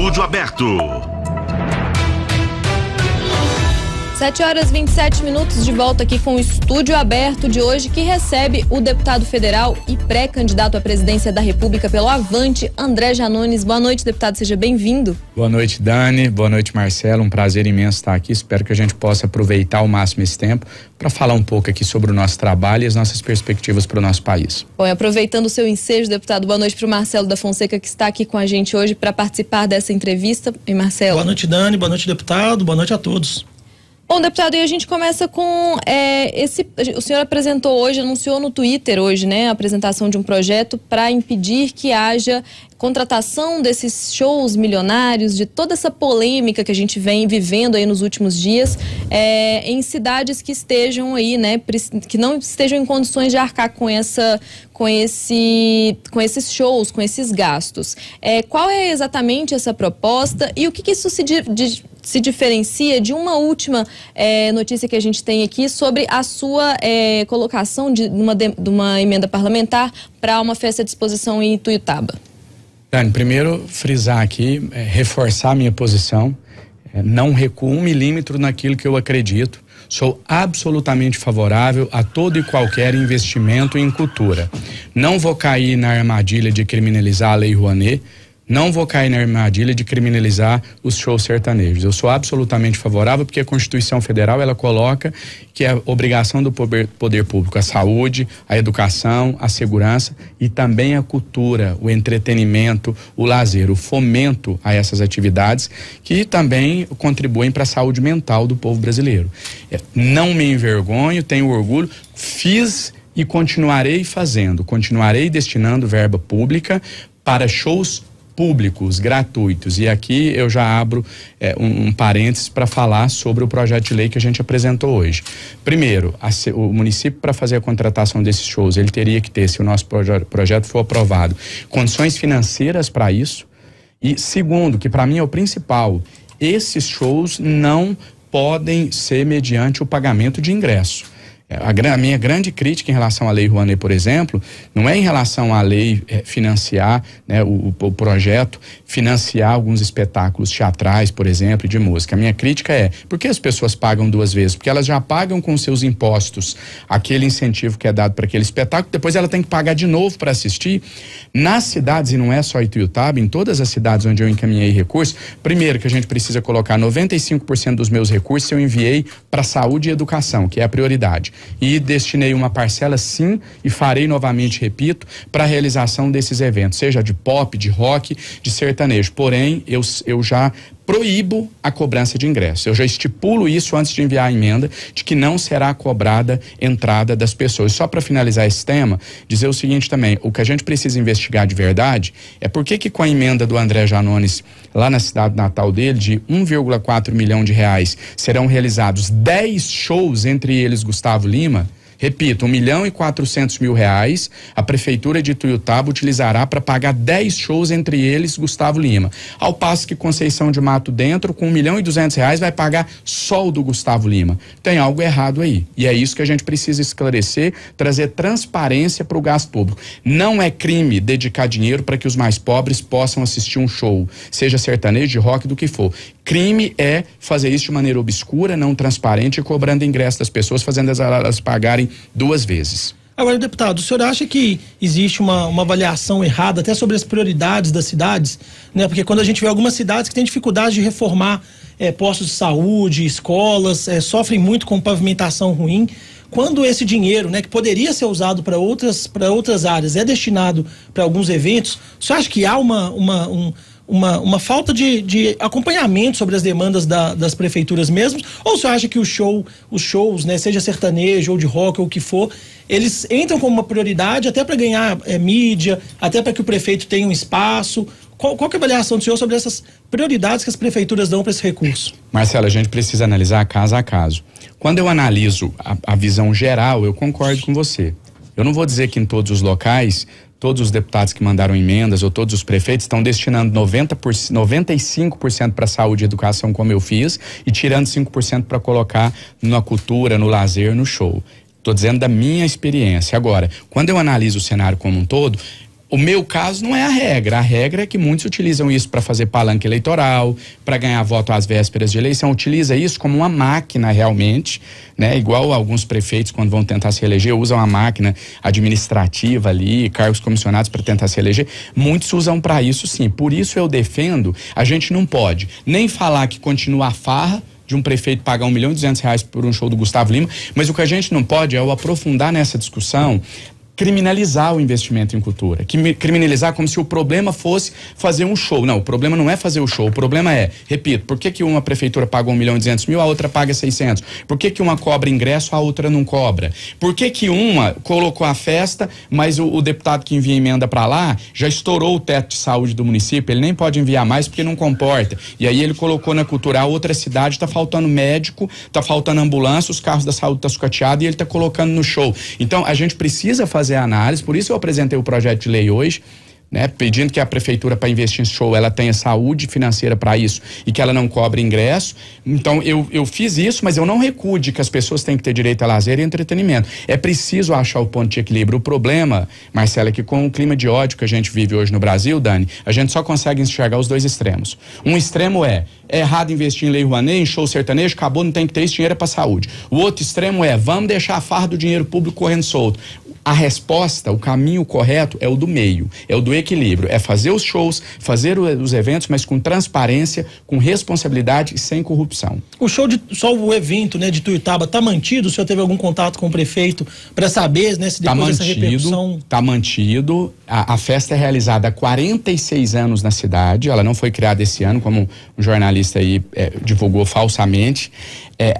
Estúdio Aberto. 7h27 de volta aqui com o Estúdio Aberto de hoje, que recebe o deputado federal e pré-candidato à presidência da República pelo Avante, André Janones. Boa noite, deputado, seja bem-vindo. Boa noite, Dani. Boa noite, Marcelo. Um prazer imenso estar aqui. Espero que a gente possa aproveitar ao máximo esse tempo para falar um pouco aqui sobre o nosso trabalho e as nossas perspectivas para o nosso país. Bom, e aproveitando o seu ensejo, deputado, boa noite para o Marcelo da Fonseca, que está aqui com a gente hoje para participar dessa entrevista. E Marcelo. Boa noite, Dani. Boa noite, deputado. Boa noite a todos. Bom, deputado, e a gente começa com o senhor apresentou hoje, anunciou no Twitter hoje, né, a apresentação de um projeto para impedir que haja contratação desses shows milionários, de toda essa polêmica que a gente vem vivendo aí nos últimos dias, em cidades que estejam aí, né, que não estejam em condições de arcar com esses shows, com esses gastos. Qual é exatamente essa proposta e o que isso se diferencia de uma última notícia que a gente tem aqui sobre a sua colocação de uma emenda parlamentar para uma festa de exposição em Ituiutaba? Dani, primeiro frisar aqui, reforçar a minha posição, não recuo 1 milímetro naquilo que eu acredito. Sou absolutamente favorável a todo e qualquer investimento em cultura. Não vou cair na armadilha de criminalizar a Lei Rouanet. Não vou cair na armadilha de criminalizar os shows sertanejos. Eu sou absolutamente favorável porque a Constituição Federal, ela coloca que é obrigação do poder público a saúde, a educação, a segurança e também a cultura, o entretenimento, o lazer, o fomento a essas atividades que também contribuem para a saúde mental do povo brasileiro. Não me envergonho, tenho orgulho, fiz e continuarei fazendo, continuarei destinando verba pública para shows públicos, gratuitos. E aqui eu já abro um parênteses para falar sobre o projeto de lei que a gente apresentou hoje. Primeiro, o município, para fazer a contratação desses shows, ele teria que ter, se o nosso projeto for aprovado, condições financeiras para isso. E segundo, que para mim é o principal, esses shows não podem ser mediante o pagamento de ingresso. A minha grande crítica em relação à Lei Rouanet, por exemplo, não é em relação à lei financiar, né, o projeto financiar alguns espetáculos teatrais, por exemplo, de música. A minha crítica é, por que as pessoas pagam 2 vezes? Porque elas já pagam com seus impostos aquele incentivo que é dado para aquele espetáculo, depois ela tem que pagar de novo para assistir. Nas cidades, e não é só Ituiutaba, em todas as cidades onde eu encaminhei recursos, primeiro que a gente precisa colocar 95% dos meus recursos eu enviei para saúde e educação, que é a prioridade. E destinei uma parcela, sim, e farei novamente, repito, para a realização desses eventos, seja de pop, de rock, de sertanejo. Porém, eu já proíbo a cobrança de ingresso. Eu já estipulo isso antes de enviar a emenda, de que não será cobrada entrada das pessoas. Só para finalizar esse tema, dizer o seguinte também, o que a gente precisa investigar de verdade é por que com a emenda do André Janones, lá na cidade natal dele, de 1,4 milhão de reais, serão realizados 10 shows, entre eles Gustavo Lima. Repito, 1.400.000 reais a Prefeitura de Ituiutaba utilizará para pagar 10 shows, entre eles Gustavo Lima. Ao passo que Conceição de Mato Dentro, com 1.200.000 reais, vai pagar só o do Gustavo Lima. Tem algo errado aí. E é isso que a gente precisa esclarecer, trazer transparência para o gasto público. Não é crime dedicar dinheiro para que os mais pobres possam assistir um show, seja sertanejo, de rock, do que for. Crime é fazer isso de maneira obscura, não transparente, e cobrando ingresso das pessoas, fazendo elas pagarem 2 vezes. Agora, deputado, o senhor acha que existe uma avaliação errada até sobre as prioridades das cidades, né? Porque quando a gente vê algumas cidades que têm dificuldade de reformar postos de saúde, escolas, sofrem muito com pavimentação ruim, quando esse dinheiro, né, que poderia ser usado para outras áreas, é destinado para alguns eventos, o senhor acha que há uma falta de acompanhamento sobre as demandas das prefeituras mesmo? Ou você acha que os shows, né, seja sertanejo ou de rock ou o que for, eles entram como uma prioridade até para ganhar mídia, até para que o prefeito tenha um espaço? Qual que é a avaliação do senhor sobre essas prioridades que as prefeituras dão para esse recurso? Marcelo, a gente precisa analisar caso a caso. Quando eu analiso a visão geral, eu concordo com você. Eu não vou dizer que em todos os locais todos os deputados que mandaram emendas ou todos os prefeitos estão destinando 95% para saúde e educação, como eu fiz, e tirando 5% para colocar na cultura, no lazer, no show. Estou dizendo da minha experiência. Agora, quando eu analiso o cenário como um todo, O meu caso não é a regra é que muitos utilizam isso para fazer palanque eleitoral, para ganhar voto às vésperas de eleição, utiliza isso como uma máquina realmente, né? Igual alguns prefeitos quando vão tentar se eleger usam a máquina administrativa ali, cargos comissionados para tentar se eleger, muitos usam para isso sim, por isso eu defendo, a gente não pode nem falar que continua a farra de um prefeito pagar R$1.200.000 por um show do Gustavo Lima, mas o que a gente não pode é o aprofundar nessa discussão, criminalizar o investimento em cultura, criminalizar como se o problema fosse fazer um show. Não, o problema não é fazer o show, o problema é, repito, por que uma prefeitura paga R$1.200.000, a outra paga 600? Por que uma cobra ingresso, a outra não cobra? Por que uma colocou a festa, mas o deputado que envia emenda para lá já estourou o teto de saúde do município, ele nem pode enviar mais porque não comporta. E aí ele colocou na cultura, a outra cidade tá faltando médico, tá faltando ambulância, os carros da saúde tá sucateados e ele tá colocando no show. Então a gente precisa fazer a análise, por isso eu apresentei o projeto de lei hoje, né, pedindo que a prefeitura, para investir em show, ela tenha saúde financeira para isso e que ela não cobre ingresso. Então eu fiz isso, mas eu não recuo de que as pessoas têm que ter direito a lazer e entretenimento. É preciso achar o ponto de equilíbrio. O problema, Marcela, é que com o clima de ódio que a gente vive hoje no Brasil, Dani, a gente só consegue enxergar os dois extremos. Um extremo é errado investir em Lei Rouanet, em show sertanejo, acabou, não tem que ter esse dinheiro para saúde. O outro extremo é vamos deixar a farra do dinheiro público correndo solto. A resposta, o caminho correto é o do meio, é o do equilíbrio, é fazer os shows, fazer os eventos, mas com transparência, com responsabilidade e sem corrupção. Só o evento, né, de Tuiutaba tá mantido? O senhor teve algum contato com o prefeito para saber, né, se depois dessa repercussão... Tá mantido, a festa é realizada há 46 anos na cidade, ela não foi criada esse ano, como um jornalista aí divulgou falsamente.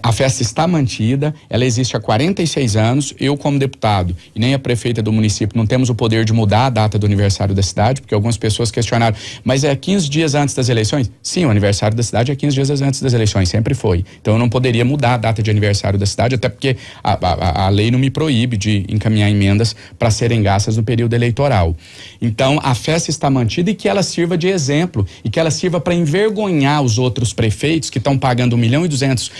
A festa está mantida, ela existe há 46 anos, eu como deputado e nem a prefeita do município não temos o poder de mudar a data do aniversário da cidade, porque algumas pessoas questionaram, mas é 15 dias antes das eleições? Sim, o aniversário da cidade é 15 dias antes das eleições, sempre foi. Então eu não poderia mudar a data de aniversário da cidade, até porque a lei não me proíbe de encaminhar emendas para serem gastas no período eleitoral. Então a festa está mantida e que ela sirva de exemplo, e que ela sirva para envergonhar os outros prefeitos que estão pagando R$1.200.000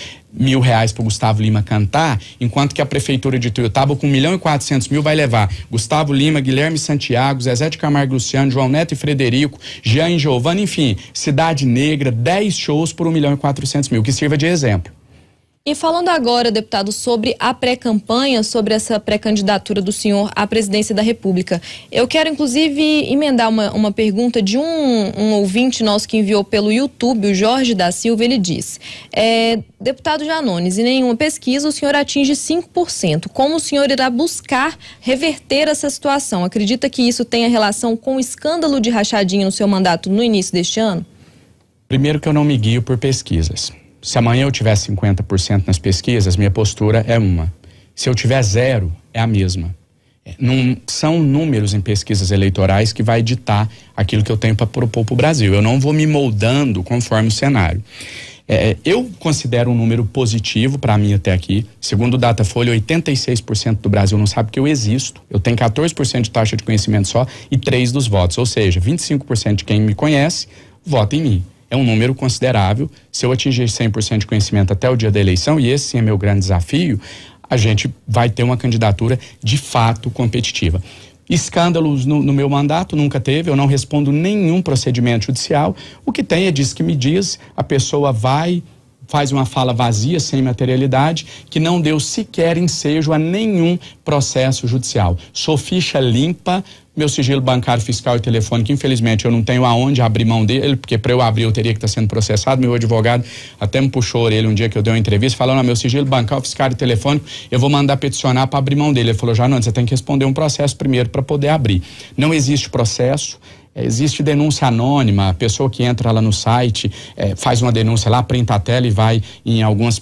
para o Gustavo Lima cantar, enquanto que a prefeitura de Tuiutaba com R$1.400.000 vai levar Gustavo Lima, Guilherme Santiago, Zezé de Camargo Luciano, João Neto e Frederico, Jean e Giovana, enfim, Cidade Negra, 10 shows por R$1.400.000, que sirva de exemplo. E falando agora, deputado, sobre a pré-campanha, sobre essa pré-candidatura do senhor à presidência da República, eu quero inclusive emendar uma pergunta de um ouvinte nosso que enviou pelo YouTube, o Jorge da Silva. Ele diz: deputado Janones, em nenhuma pesquisa o senhor atinge 5%. Como o senhor irá buscar reverter essa situação? Acredita que isso tenha relação com o escândalo de rachadinha no seu mandato no início deste ano? Primeiro que eu não me guio por pesquisas. Se amanhã eu tiver 50% nas pesquisas, minha postura é uma. Se eu tiver 0, é a mesma. Não são números em pesquisas eleitorais que vai ditar aquilo que eu tenho para propor para o Brasil. Eu não vou me moldando conforme o cenário. Eu considero um número positivo para mim até aqui. Segundo o Datafolha, 86% do Brasil não sabe que eu existo. Eu tenho 14% de taxa de conhecimento só e 3% dos votos. Ou seja, 25% de quem me conhece vota em mim. É um número considerável. Se eu atingir 100% de conhecimento até o dia da eleição, e esse sim é meu grande desafio, a gente vai ter uma candidatura de fato competitiva. Escândalos no meu mandato nunca teve, eu não respondo nenhum procedimento judicial. O que tem é diz que me diz, a pessoa faz uma fala vazia, sem materialidade, que não deu sequer ensejo a nenhum processo judicial. Sou ficha limpa, meu sigilo bancário, fiscal e telefônico, infelizmente eu não tenho aonde abrir mão dele, porque para eu abrir eu teria que estar sendo processado. Meu advogado até me puxou a orelha um dia que eu dei uma entrevista, falando: meu sigilo bancário, fiscal e telefônico, eu vou mandar peticionar para abrir mão dele. Ele falou: Janones, você tem que responder um processo primeiro para poder abrir. Não existe processo. Existe denúncia anônima, a pessoa que entra lá no site, faz uma denúncia lá, printa a tela e vai em algumas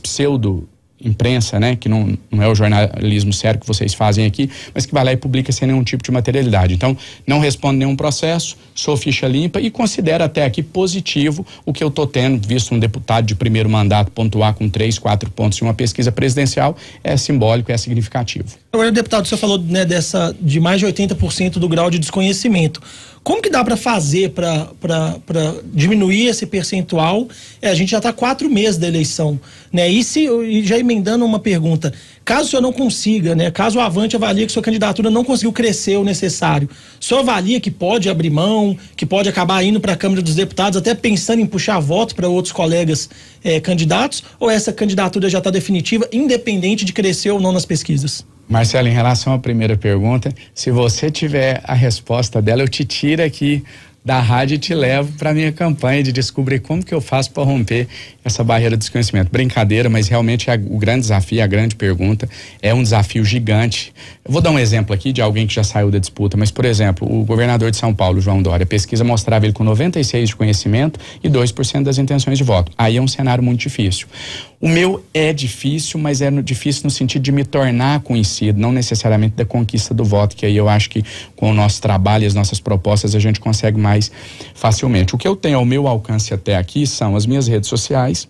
imprensa, né, que não é o jornalismo sério que vocês fazem aqui, mas que vai lá e publica sem nenhum tipo de materialidade. Então, não respondo nenhum processo, sou ficha limpa e considero até aqui positivo o que eu tô tendo, visto um deputado de primeiro mandato pontuar com 3, 4 pontos em uma pesquisa presidencial, é simbólico, é significativo. Agora, deputado, você falou, né, de mais de 80% do grau de desconhecimento. Como que dá para fazer para diminuir esse percentual? A gente já está 4 meses da eleição, né? E já emendando uma pergunta, caso o senhor não consiga, né, caso o Avante avalie que sua candidatura não conseguiu crescer o necessário, o senhor avalia que pode abrir mão, que pode acabar indo para a Câmara dos Deputados, até pensando em puxar voto para outros colegas candidatos, ou essa candidatura já está definitiva, independente de crescer ou não nas pesquisas? Marcelo, em relação à primeira pergunta, se você tiver a resposta dela, eu te tiro aqui da rádio e te levo para minha campanha de descobrir como que eu faço para romper essa barreira do desconhecimento. Brincadeira, mas realmente o grande desafio, a grande pergunta, é um desafio gigante. Eu vou dar um exemplo aqui de alguém que já saiu da disputa, mas, por exemplo, o governador de São Paulo, João Dória, a pesquisa mostrava ele com 96% de conhecimento e 2% das intenções de voto. Aí é um cenário muito difícil. O meu é difícil, mas é difícil no sentido de me tornar conhecido, não necessariamente da conquista do voto, que aí eu acho que com o nosso trabalho e as nossas propostas a gente consegue mais facilmente. O que eu tenho ao meu alcance até aqui são as minhas redes sociais,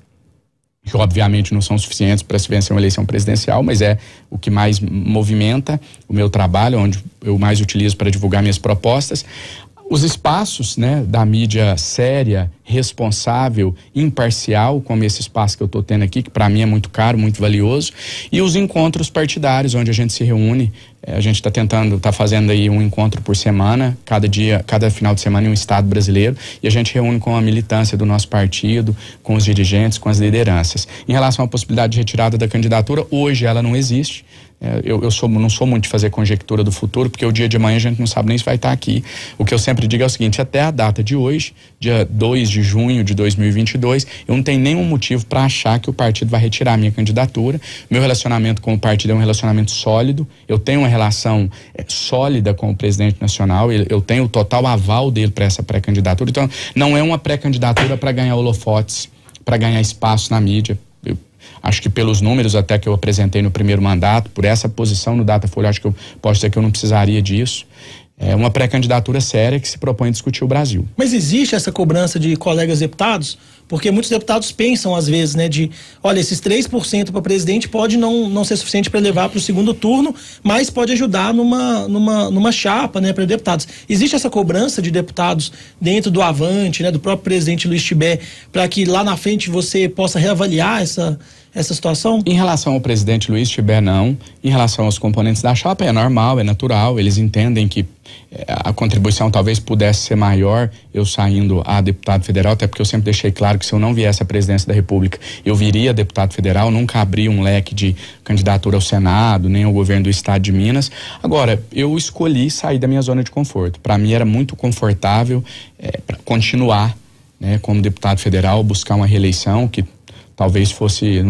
que obviamente não são suficientes para se vencer uma eleição presidencial, mas é o que mais movimenta o meu trabalho, onde eu mais utilizo para divulgar minhas propostas. Os espaços, né, da mídia séria, responsável, imparcial, como esse espaço que eu estou tendo aqui, que para mim é muito caro, muito valioso, e os encontros partidários, onde a gente se reúne. A gente está fazendo aí um encontro por semana, cada final de semana em um estado brasileiro, e a gente reúne com a militância do nosso partido, com os dirigentes, com as lideranças. Em relação à possibilidade de retirada da candidatura, hoje ela não existe. Eu não sou muito de fazer conjectura do futuro, porque o dia de amanhã a gente não sabe nem se vai estar aqui. O que eu sempre digo é o seguinte: até a data de hoje, dia 2 de junho de 2022, eu não tenho nenhum motivo para achar que o partido vai retirar a minha candidatura. Meu relacionamento com o partido é um relacionamento sólido, eu tenho uma relação sólida com o presidente nacional, eu tenho o total aval dele para essa pré-candidatura. Então, não é uma pré-candidatura para ganhar holofotes, para ganhar espaço na mídia. Acho que pelos números até que eu apresentei no primeiro mandato, por essa posição no Datafolha, acho que eu posso dizer que eu não precisaria disso. É uma pré-candidatura séria que se propõe a discutir o Brasil. Mas existe essa cobrança de colegas deputados? Porque muitos deputados pensam às vezes, né, de, olha, esses 3% para presidente pode não ser suficiente para levar para o segundo turno, mas pode ajudar numa chapa, né, para deputados. Existe essa cobrança de deputados dentro do Avante, né, do próprio presidente Luiz Tibé, para que lá na frente você possa reavaliar essa situação? Em relação ao presidente Luiz Tibé, não. Em relação aos componentes da chapa, é normal, é natural. Eles entendem que a contribuição talvez pudesse ser maior eu saindo a deputado federal, até porque eu sempre deixei claro que se eu não viesse à presidência da República, eu viria deputado federal, nunca abri um leque de candidatura ao Senado, nem ao governo do estado de Minas. Agora, eu escolhi sair da minha zona de conforto. Para mim era muito confortável para continuar, né, como deputado federal, buscar uma reeleição que talvez fosse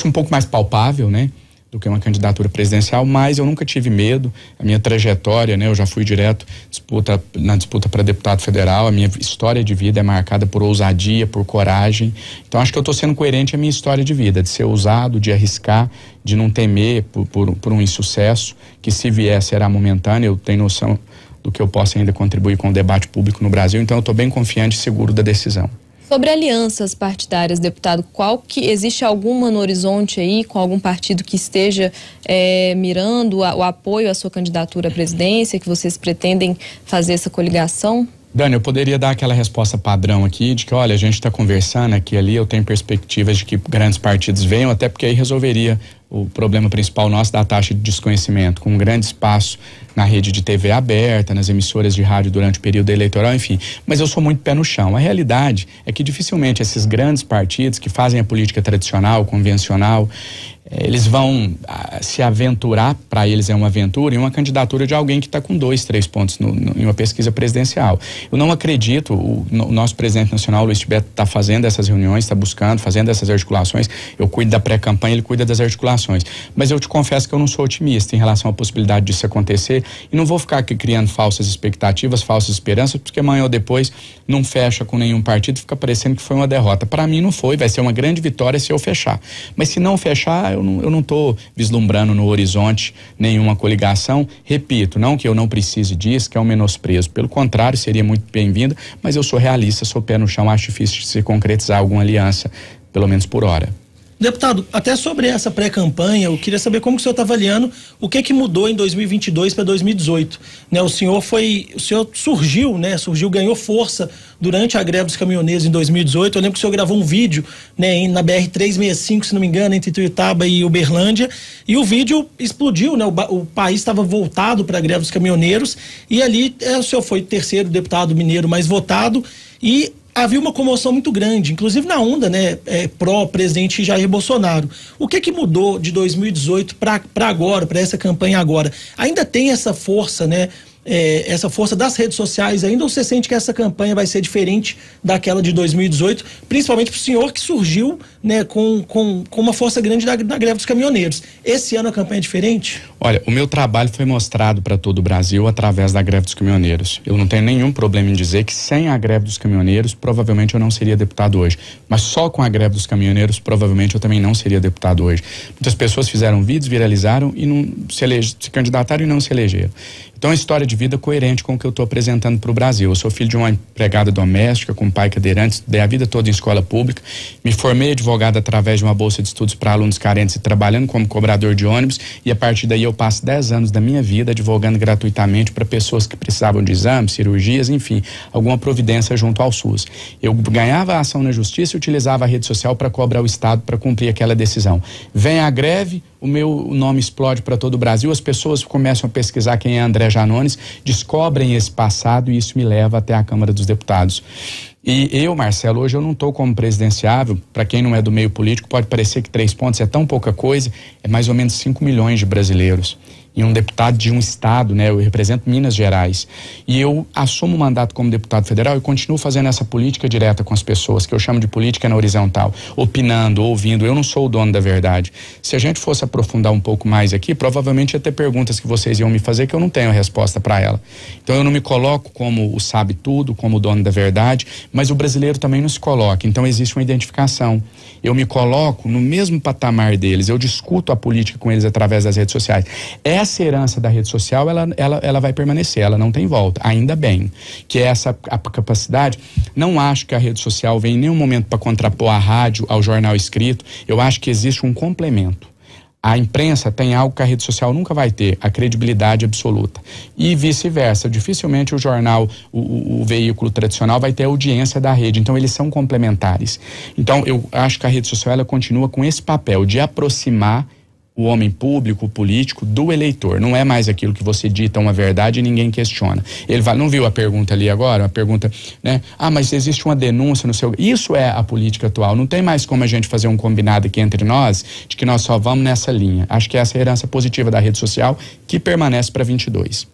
um pouco mais palpável, né, do que uma candidatura presidencial, mas eu nunca tive medo. A minha trajetória, né, eu já fui direto na disputa para deputado federal. A minha história de vida é marcada por ousadia, por coragem. Então acho que eu estou sendo coerente à minha história de vida, de ser ousado, de arriscar, de não temer por um insucesso, que se vier será momentâneo. Eu tenho noção do que eu posso ainda contribuir com o debate público no Brasil, então eu estou bem confiante e seguro da decisão. Sobre alianças partidárias, deputado, existe alguma no horizonte aí, com algum partido que esteja mirando o apoio à sua candidatura à presidência, que vocês pretendem fazer essa coligação? Dani, eu poderia dar aquela resposta padrão aqui, de que, olha, a gente está conversando aqui e ali, eu tenho perspectivas de que grandes partidos venham, até porque aí resolveria o problema principal nosso da taxa de desconhecimento, com um grande espaço na rede de TV aberta, nas emissoras de rádio durante o período eleitoral, enfim. Mas eu sou muito pé no chão. A realidade é que dificilmente esses grandes partidos que fazem a política tradicional, convencional, eles vão se aventurar, para eles é uma aventura, em uma candidatura de alguém que está com 2, 3 pontos em uma pesquisa presidencial. Eu não acredito, o nosso presidente nacional, Luiz Tibé, está fazendo essas reuniões, está buscando, fazendo essas articulações. Eu cuido da pré-campanha, ele cuida das articulações. Mas eu te confesso que eu não sou otimista em relação à possibilidade disso acontecer e não vou ficar aqui criando falsas expectativas, falsas esperanças, porque amanhã ou depois não fecha com nenhum partido, fica parecendo que foi uma derrota. Para mim não foi, vai ser uma grande vitória se eu fechar. Mas se não fechar, eu não estou vislumbrando no horizonte nenhuma coligação. Repito, não que eu não precise disso, que é um menosprezo. Pelo contrário, seria muito bem-vinda, mas eu sou realista, sou pé no chão, acho difícil de se concretizar alguma aliança, pelo menos por hora. Deputado, até sobre essa pré-campanha, eu queria saber como que o senhor está avaliando o que mudou em 2022 para 2018. Né, o senhor surgiu, ganhou força durante a greve dos caminhoneiros em 2018. Eu lembro que o senhor gravou um vídeo, né, na BR-365, se não me engano, entre Ituiutaba e Uberlândia, e o vídeo explodiu, né, o país estava voltado para a greve dos caminhoneiros, e ali o senhor foi o terceiro deputado mineiro mais votado, e havia uma comoção muito grande, inclusive na onda, né, pró-presidente Jair Bolsonaro. O que mudou de 2018 para agora, para essa campanha agora? Ainda tem essa força, né, essa força das redes sociais ainda, ou você sente que essa campanha vai ser diferente daquela de 2018, principalmente para o senhor que surgiu, né, com uma força grande na greve dos caminhoneiros? Esse ano a campanha é diferente? Olha, o meu trabalho foi mostrado para todo o Brasil através da greve dos caminhoneiros. Eu não tenho nenhum problema em dizer que sem a greve dos caminhoneiros, provavelmente eu não seria deputado hoje. Mas só com a greve dos caminhoneiros, provavelmente eu também não seria deputado hoje. Muitas pessoas fizeram vídeos, viralizaram e não se candidataram e não se elegeram. Então, é uma história de vida coerente com o que eu estou apresentando para o Brasil. Eu sou filho de uma empregada doméstica, com pai cadeirante, estudei a vida toda em escola pública, me formei advogado através de uma bolsa de estudos para alunos carentes e trabalhando como cobrador de ônibus, e a partir daí eu passo 10 anos da minha vida advogando gratuitamente para pessoas que precisavam de exames, cirurgias, enfim, alguma providência junto ao SUS. Eu ganhava a ação na justiça e utilizava a rede social para cobrar o Estado para cumprir aquela decisão. Vem a greve, o meu nome explode para todo o Brasil, as pessoas começam a pesquisar quem é André Janones, descobrem esse passado e isso me leva até a Câmara dos Deputados. E eu, Marcelo, hoje eu não estou como presidenciável. Para quem não é do meio político, pode parecer que 3 pontos é tão pouca coisa, é mais ou menos 5 milhões de brasileiros. E um deputado de um estado, né? Eu represento Minas Gerais. E eu assumo o mandato como deputado federal e continuo fazendo essa política direta com as pessoas, que eu chamo de política na horizontal, opinando, ouvindo. Eu não sou o dono da verdade. Se a gente fosse aprofundar um pouco mais aqui, provavelmente ia ter perguntas que vocês iam me fazer que eu não tenho a resposta para ela. Então eu não me coloco como o sabe tudo, como o dono da verdade, mas o brasileiro também não se coloca. Então existe uma identificação. Eu me coloco no mesmo patamar deles, eu discuto a política com eles através das redes sociais. Essa herança da rede social, ela vai permanecer, ela não tem volta, ainda bem, que é essa a capacidade. Não acho que a rede social vem em nenhum momento para contrapor a rádio ao jornal escrito. Eu acho que existe um complemento. A imprensa tem algo que a rede social nunca vai ter, a credibilidade absoluta. E vice-versa, dificilmente o jornal, o veículo tradicional vai ter a audiência da rede, então eles são complementares. Então eu acho que a rede social ela continua com esse papel de aproximar o homem público, o político, do eleitor. Não é mais aquilo que você dita uma verdade e ninguém questiona. Ele vai, não viu a pergunta ali agora? A pergunta, né? Ah, mas existe uma denúncia no seu... Isso é a política atual. Não tem mais como a gente fazer um combinado aqui entre nós de que nós só vamos nessa linha. Acho que essa é a herança positiva da rede social que permanece para 22.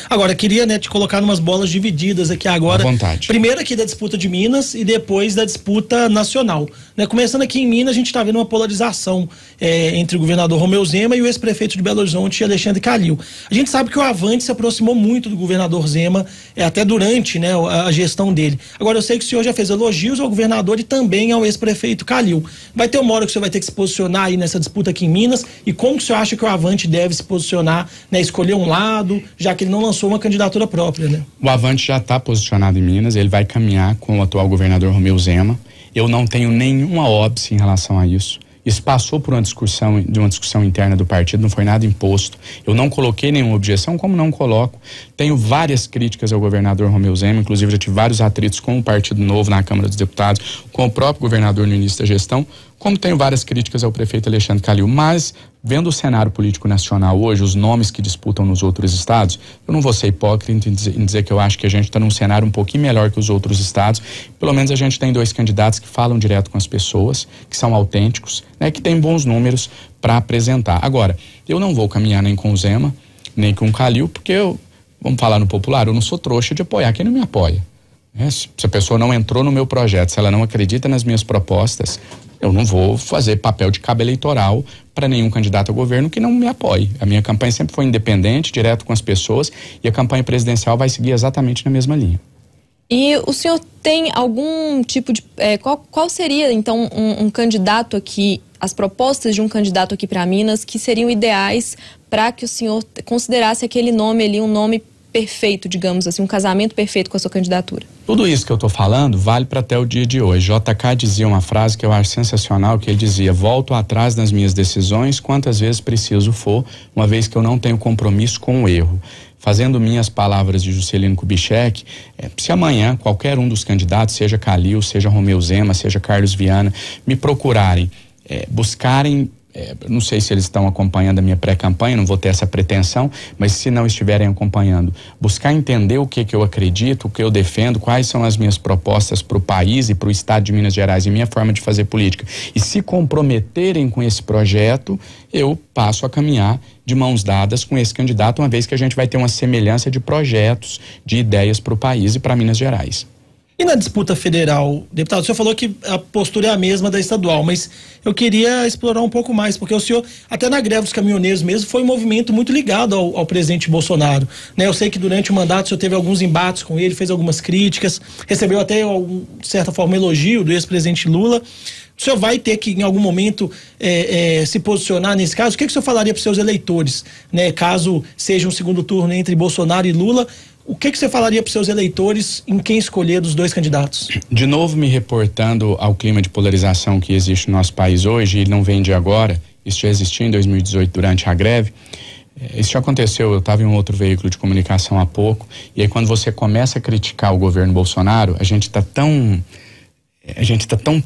Agora, queria, né, te colocar umas bolas divididas aqui agora. À vontade. Primeiro aqui da disputa de Minas e depois da disputa nacional. Né? Começando aqui em Minas, a gente está vendo uma polarização entre o governador Romeu Zema e o ex-prefeito de Belo Horizonte, Alexandre Calil. A gente sabe que o Avante se aproximou muito do governador Zema, até durante, né, a gestão dele. Agora, eu sei que o senhor já fez elogios ao governador e também ao ex-prefeito Calil. Vai ter uma hora que o senhor vai ter que se posicionar aí nessa disputa aqui em Minas, e como que o senhor acha que o Avante deve se posicionar, né, escolher um lado, já que ele não lançou uma candidatura própria, né? O Avante já está posicionado em Minas, ele vai caminhar com o atual governador Romeu Zema. Eu não tenho nenhuma óbice em relação a isso. Isso passou por uma discussão interna do partido, não foi nada imposto. Eu não coloquei nenhuma objeção, como não coloco. Tenho várias críticas ao governador Romeu Zema, inclusive já tive vários atritos com o Partido Novo na Câmara dos Deputados, com o próprio governador no início da gestão, como tenho várias críticas ao prefeito Alexandre Calil. Mas, vendo o cenário político nacional hoje, os nomes que disputam nos outros estados, eu não vou ser hipócrita em dizer que eu acho que a gente está num cenário um pouquinho melhor que os outros estados. Pelo menos a gente tem 2 candidatos que falam direto com as pessoas, que são autênticos, né, que têm bons números para apresentar. Agora, eu não vou caminhar nem com o Zema, nem com o Calil, porque vamos falar no popular, eu não sou trouxa de apoiar quem não me apoia. Se a pessoa não entrou no meu projeto, se ela não acredita nas minhas propostas, eu não vou fazer papel de cabo eleitoral para nenhum candidato a governo que não me apoie. A minha campanha sempre foi independente, direto com as pessoas, e a campanha presidencial vai seguir exatamente na mesma linha. E o senhor tem algum tipo de... qual seria, então, um candidato aqui, as propostas de um candidato aqui para Minas que seriam ideais para que o senhor considerasse aquele nome ali um nome perfeito, digamos assim, um casamento perfeito com a sua candidatura? Tudo isso que eu estou falando vale para até o dia de hoje. JK dizia uma frase que eu acho sensacional, que ele dizia: volto atrás nas minhas decisões quantas vezes preciso for, uma vez que eu não tenho compromisso com o erro. Fazendo minhas palavras de Juscelino Kubitschek, se amanhã qualquer um dos candidatos, seja Calil, seja Romeu Zema, seja Carlos Viana, me procurarem, buscarem, não sei se eles estão acompanhando a minha pré-campanha, não vou ter essa pretensão, mas se não estiverem acompanhando, buscar entender o que eu acredito, o que eu defendo, quais são as minhas propostas para o país e para o estado de Minas Gerais e minha forma de fazer política, e se comprometerem com esse projeto, eu passo a caminhar de mãos dadas com esse candidato, uma vez que a gente vai ter uma semelhança de projetos, de ideias para o país e para Minas Gerais. E na disputa federal, deputado, o senhor falou que a postura é a mesma da estadual, mas eu queria explorar um pouco mais, porque o senhor, até na greve dos caminhoneiros mesmo, foi um movimento muito ligado ao presidente Bolsonaro, né? Eu sei que durante o mandato o senhor teve alguns embates com ele, fez algumas críticas, recebeu até, de certa forma, um elogio do ex-presidente Lula. O senhor vai ter que, em algum momento, se posicionar nesse caso? O que o senhor falaria para os seus eleitores, né? Caso seja um segundo turno entre Bolsonaro e Lula, o que você falaria para os seus eleitores em quem escolher dos dois candidatos? De novo, me reportando ao clima de polarização que existe no nosso país hoje, e não vem de agora, isso já existiu em 2018 durante a greve. Isso já aconteceu, eu estava em um outro veículo de comunicação há pouco, e aí quando você começa a criticar o governo Bolsonaro, a gente está tão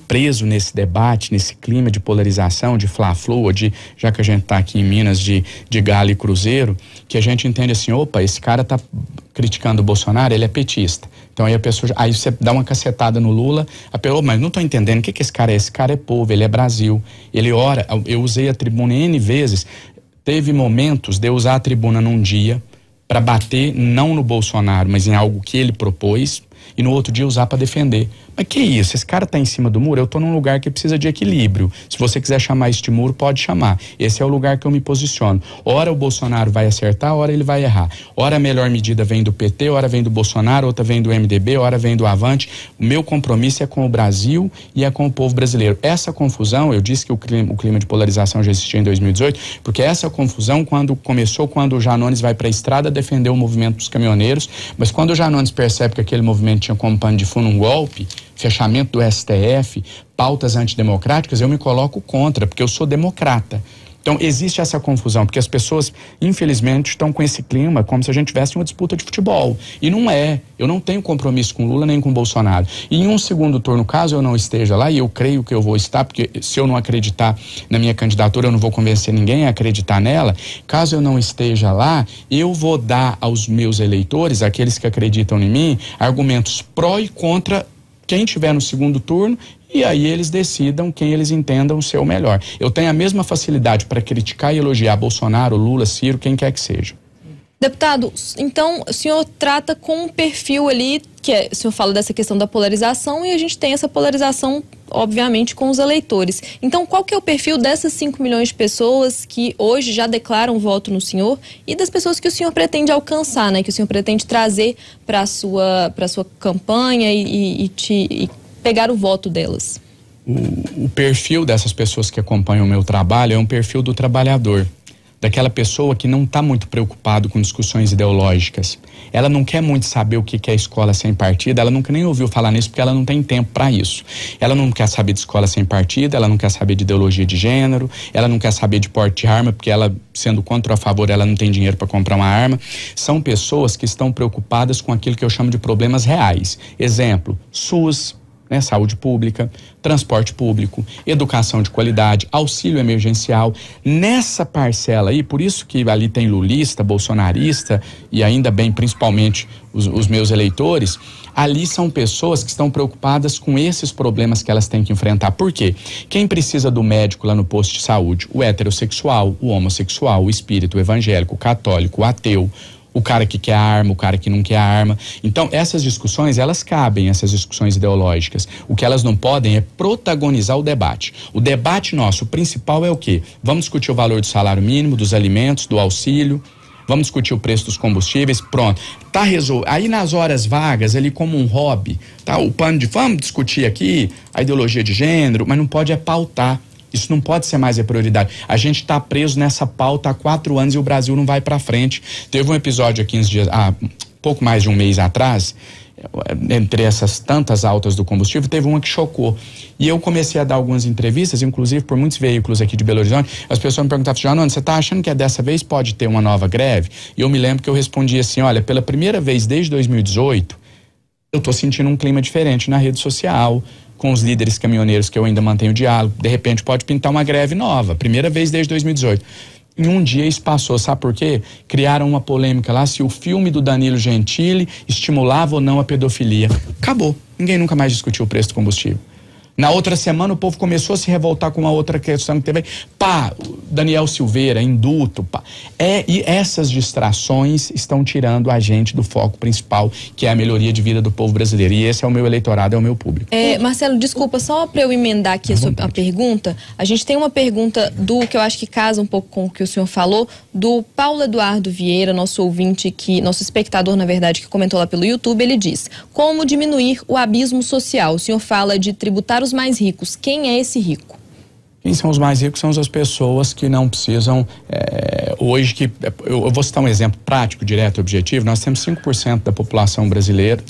preso nesse debate, nesse clima de polarização, de fla-flu, já que a gente está aqui em Minas, de Galo e Cruzeiro, que a gente entende assim, opa, esse cara está criticando o Bolsonaro, ele é petista. Então aí você dá uma cacetada no Lula, mas não estou entendendo, o que esse cara é? Esse cara é povo, ele é Brasil, ele ora. Eu usei a tribuna N vezes, teve momentos de eu usar a tribuna num dia para bater não no Bolsonaro, mas em algo que ele propôs, e no outro dia usar para defender. Mas que isso? Esse cara tá em cima do muro? Eu tô num lugar que precisa de equilíbrio. Se você quiser chamar este muro, pode chamar. Esse é o lugar que eu me posiciono. Ora o Bolsonaro vai acertar, ora ele vai errar. Ora a melhor medida vem do PT, ora vem do Bolsonaro, outra vem do MDB, ora vem do Avante. O meu compromisso é com o Brasil e é com o povo brasileiro. Essa confusão, eu disse que o clima de polarização já existia em 2018, porque essa confusão começou quando o Janones vai para a estrada defender o movimento dos caminhoneiros, mas quando o Janones percebe que aquele movimento tinha como pano de fundo um golpe, fechamento do STF, pautas antidemocráticas, eu me coloco contra, porque eu sou democrata. Então existe essa confusão, porque as pessoas, infelizmente, estão com esse clima como se a gente tivesse uma disputa de futebol. E não é. Eu não tenho compromisso com Lula nem com Bolsonaro. E em um segundo turno, caso eu não esteja lá, e eu creio que eu vou estar, porque se eu não acreditar na minha candidatura, eu não vou convencer ninguém a acreditar nela. Caso eu não esteja lá, eu vou dar aos meus eleitores, aqueles que acreditam em mim, argumentos pró e contra quem estiver no segundo turno, e aí eles decidam quem eles entendam ser o melhor. Eu tenho a mesma facilidade para criticar e elogiar Bolsonaro, Lula, Ciro, quem quer que seja. Deputado, então o senhor trata com um perfil ali, o senhor fala dessa questão da polarização, e a gente tem essa polarização, obviamente, com os eleitores. Então, qual que é o perfil dessas 5 milhões de pessoas que hoje já declaram voto no senhor e das pessoas que o senhor pretende alcançar, né? Que o senhor pretende trazer para a sua campanha e pegar o voto delas? O perfil dessas pessoas que acompanham o meu trabalho é um perfil do trabalhador, daquela pessoa que não está muito preocupado com discussões ideológicas. Ela não quer muito saber o que é escola sem partido, ela nunca nem ouviu falar nisso porque ela não tem tempo para isso. Ela não quer saber de escola sem partido, ela não quer saber de ideologia de gênero, ela não quer saber de porte de arma, porque ela, sendo contra ou a favor, ela não tem dinheiro para comprar uma arma. São pessoas que estão preocupadas com aquilo que eu chamo de problemas reais. Exemplo, SUS, saúde pública, transporte público, educação de qualidade, auxílio emergencial. Nessa parcela aí, por isso que ali tem lulista, bolsonarista e ainda bem, principalmente, os meus eleitores, ali são pessoas que estão preocupadas com esses problemas que elas têm que enfrentar. Por quê? Quem precisa do médico lá no posto de saúde? O heterossexual, o homossexual, o espírita, o evangélico, o católico, o ateu, o cara que quer a arma, o cara que não quer a arma. Então, essas discussões, elas cabem, essas discussões ideológicas. O que elas não podem é protagonizar o debate. O debate nosso, o principal é o quê? Vamos discutir o valor do salário mínimo, dos alimentos, do auxílio, vamos discutir o preço dos combustíveis, pronto. Tá resolvido. Aí nas horas vagas, ali como um hobby, tá? O pano de, vamos discutir aqui a ideologia de gênero, mas não pode pautar Isso não pode ser mais a prioridade. A gente está preso nessa pauta há 4 anos e o Brasil não vai para frente. Teve um episódio há 15 dias, pouco mais de um mês atrás, entre essas tantas altas do combustível, teve uma que chocou. E eu comecei a dar algumas entrevistas, inclusive por muitos veículos aqui de Belo Horizonte. As pessoas me perguntavam, Janone, você está achando que dessa vez pode ter uma nova greve? E eu me lembro que eu respondi assim, olha, pela primeira vez desde 2018, eu estou sentindo um clima diferente na rede social, com os líderes caminhoneiros que eu ainda mantenho diálogo. De repente pode pintar uma greve nova, primeira vez desde 2018. Em um dia isso passou, sabe por quê? Criaram uma polêmica lá se o filme do Danilo Gentili estimulava ou não a pedofilia. Acabou. Ninguém nunca mais discutiu o preço do combustível. Na outra semana o povo começou a se revoltar com uma outra questão que teve. Daniel Silveira, indulto, e essas distrações estão tirando a gente do foco principal, que é a melhoria de vida do povo brasileiro. E esse é o meu eleitorado, é o meu público. Marcelo, desculpa, só para eu emendar aqui a pergunta. A gente tem uma pergunta que eu acho que casa um pouco com o que o senhor falou, do Paulo Eduardo Vieira, nosso ouvinte, nosso espectador, na verdade, que comentou lá pelo YouTube. Ele diz: como diminuir o abismo social? O senhor fala de tributar os mais ricos. Quem é esse rico? Quem são os mais ricos são as pessoas que não precisam, hoje eu vou citar um exemplo prático, direto e objetivo. Nós temos 5% da população brasileira,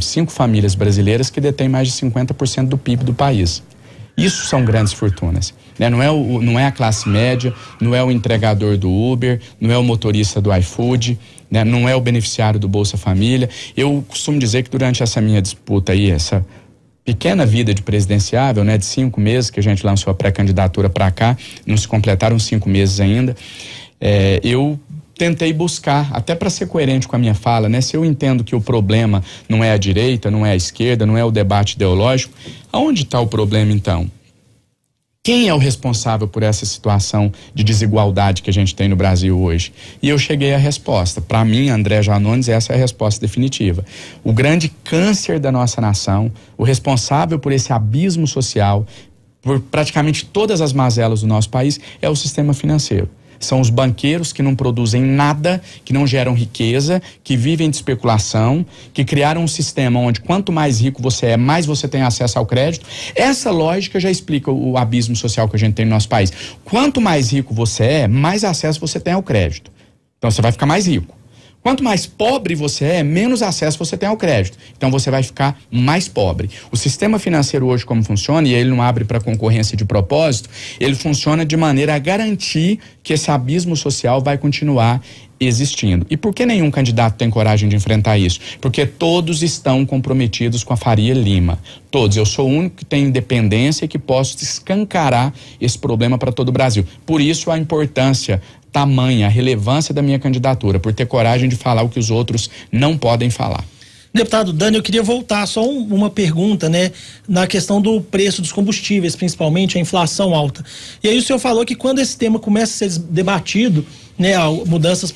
5 famílias brasileiras que detêm mais de 50% do PIB do país. Isso são grandes fortunas, né? Não é a classe média, não é o entregador do Uber, não é o motorista do iFood, né? Não é o beneficiário do Bolsa Família. Eu costumo dizer que durante essa minha disputa aí, essa pequena vida de presidenciável, né, de 5 meses que a gente lançou a pré-candidatura para cá, não se completaram 5 meses ainda, eu tentei buscar, até para ser coerente com a minha fala, né, se eu entendo que o problema não é a direita, não é a esquerda, não é o debate ideológico, aonde está o problema então? Quem é o responsável por essa situação de desigualdade que a gente tem no Brasil hoje? E eu cheguei à resposta. Para mim, André Janones, essa é a resposta definitiva. O grande câncer da nossa nação, o responsável por esse abismo social, por praticamente todas as mazelas do nosso país, é o sistema financeiro. São os banqueiros que não produzem nada, que não geram riqueza, que vivem de especulação, que criaram um sistema onde quanto mais rico você é, mais você tem acesso ao crédito. Essa lógica já explica o abismo social que a gente tem no nosso país. Quanto mais rico você é, mais acesso você tem ao crédito. Então você vai ficar mais rico. Quanto mais pobre você é, menos acesso você tem ao crédito. Então você vai ficar mais pobre. O sistema financeiro hoje como funciona, e ele não abre para concorrência de propósito, ele funciona de maneira a garantir que esse abismo social vai continuar existindo. E por que nenhum candidato tem coragem de enfrentar isso? Porque todos estão comprometidos com a Faria Lima. Todos. Eu sou o único que tem independência e que posso escancarar esse problema para todo o Brasil. Por isso a importância tamanha, a relevância da minha candidatura, por ter coragem de falar o que os outros não podem falar. Deputado Dani, eu queria voltar só uma pergunta, né, na questão do preço dos combustíveis, principalmente a inflação alta. E aí o senhor falou que quando esse tema começa a ser debatido, né,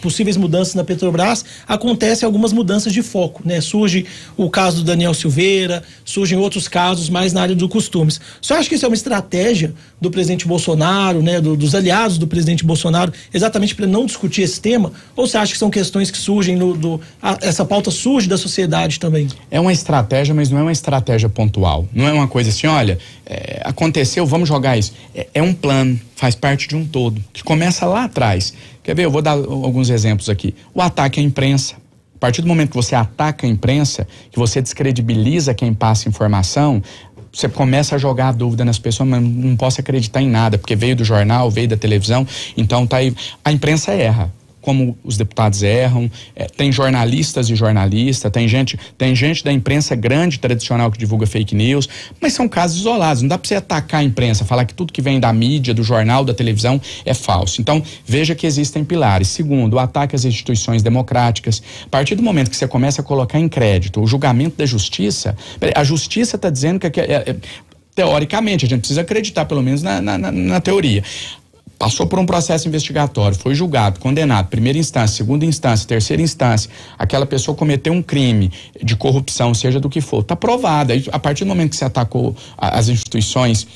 possíveis mudanças na Petrobras, acontecem algumas mudanças de foco, né? Surge o caso do Daniel Silveira, surgem outros casos mais na área do costumes. O senhor acha que isso é uma estratégia do presidente Bolsonaro, né, dos aliados do presidente Bolsonaro, exatamente para não discutir esse tema? Ou você acha que são questões que surgem, essa pauta surge da sociedade também? É uma estratégia, mas não é uma estratégia pontual. Não é uma coisa assim, olha, aconteceu, vamos jogar isso. É um plano, faz parte de um todo, que começa lá atrás. Quer ver? Eu vou dar alguns exemplos aqui. O ataque à imprensa. A partir do momento que você ataca a imprensa, que você descredibiliza quem passa informação, você começa a jogar a dúvida nas pessoas, mas não posso acreditar em nada, porque veio do jornal, veio da televisão, então tá aí. A imprensa erra, como os deputados erram, tem jornalistas e jornalistas, tem gente da imprensa grande, tradicional, que divulga fake news, mas são casos isolados. Não dá para você atacar a imprensa, falar que tudo que vem da mídia, do jornal, da televisão é falso. Então, veja que existem pilares. Segundo, o ataque às instituições democráticas. A partir do momento que você começa a colocar em crédito o julgamento da justiça, a justiça está dizendo que teoricamente, a gente precisa acreditar, pelo menos na teoria. Passou por um processo investigatório, foi julgado, condenado, primeira instância, segunda instância, terceira instância, aquela pessoa cometeu um crime de corrupção, seja do que for, está provado. A partir do momento que você atacou as instituições,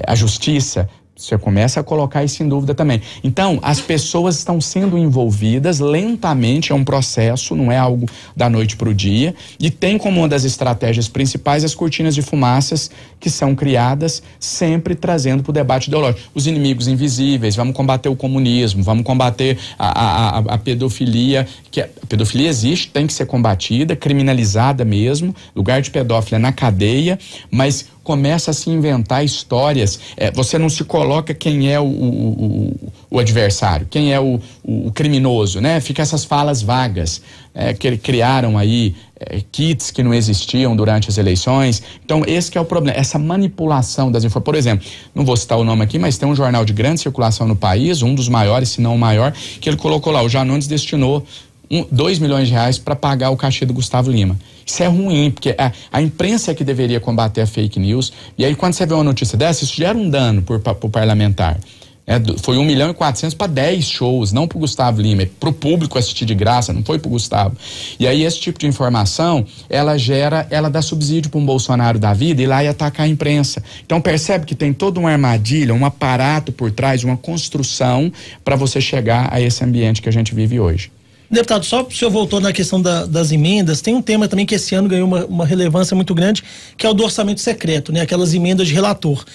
a justiça, Você começa a colocar isso em dúvida também. Então, as pessoas estão sendo envolvidas lentamente, é um processo, não é algo da noite para o dia, e tem como uma das estratégias principais as cortinas de fumaças que são criadas, sempre trazendo para o debate ideológico. Os inimigos invisíveis, vamos combater o comunismo, vamos combater a pedofilia, que a pedofilia existe, tem que ser combatida, criminalizada mesmo, lugar de pedófilo é na cadeia, mas começa a se inventar histórias. Você não se coloca quem é o adversário, quem é o criminoso, né? Fica essas falas vagas, que criaram aí kits que não existiam durante as eleições. Então, esse que é o problema, essa manipulação das informações. Por exemplo, não vou citar o nome aqui, mas tem um jornal de grande circulação no país, um dos maiores, se não o maior, que ele colocou lá, o Janones destinou 2 milhões de reais para pagar o cachê do Gustavo Lima. Isso é ruim, porque a imprensa é que deveria combater a fake news, e aí quando você vê uma notícia dessa, isso gera um dano para o parlamentar. Foi 1,4 milhão para 10 shows, não para o Gustavo Lima, para o público assistir de graça, não foi para o Gustavo. E aí esse tipo de informação, ela dá subsídio para um Bolsonaro da vida e lá ia atacar a imprensa. Então percebe que tem toda uma armadilha, um aparato por trás, uma construção para você chegar a esse ambiente que a gente vive hoje. Deputado, só o senhor voltou na questão das emendas, tem um tema também que esse ano ganhou uma relevância muito grande, que é o do orçamento secreto, né? Aquelas emendas de relator.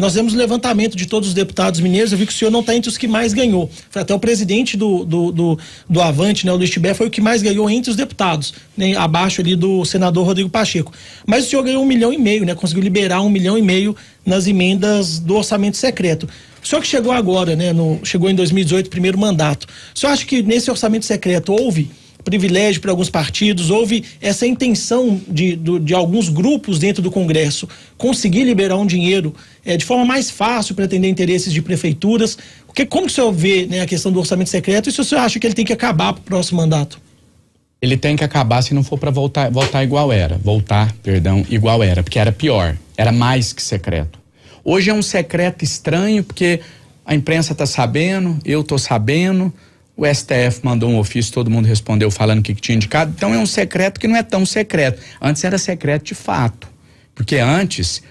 Nós vemos o levantamento de todos os deputados mineiros, eu vi que o senhor não está entre os que mais ganhou. Foi até o presidente do Avante, né? O Luiz Tibé, foi o que mais ganhou entre os deputados, né? Abaixo ali do senador Rodrigo Pacheco. Mas o senhor ganhou 1,5 milhão, né? Conseguiu liberar 1,5 milhão nas emendas do orçamento secreto. O senhor que chegou agora, né, chegou em 2018, primeiro mandato, o senhor acha que nesse orçamento secreto houve privilégio para alguns partidos, houve essa intenção de alguns grupos dentro do Congresso conseguir liberar um dinheiro de forma mais fácil para atender interesses de prefeituras? Como que o senhor vê, né, a questão do orçamento secreto, e se o senhor acha que ele tem que acabar para o próximo mandato? Ele tem que acabar se não for para voltar igual era, igual era, porque era pior, era mais que secreto. Hoje é um secreto estranho, porque a imprensa está sabendo, eu estou sabendo, o STF mandou um ofício, todo mundo respondeu falando o que tinha indicado, então é um secreto que não é tão secreto. Antes era secreto de fato, porque antes,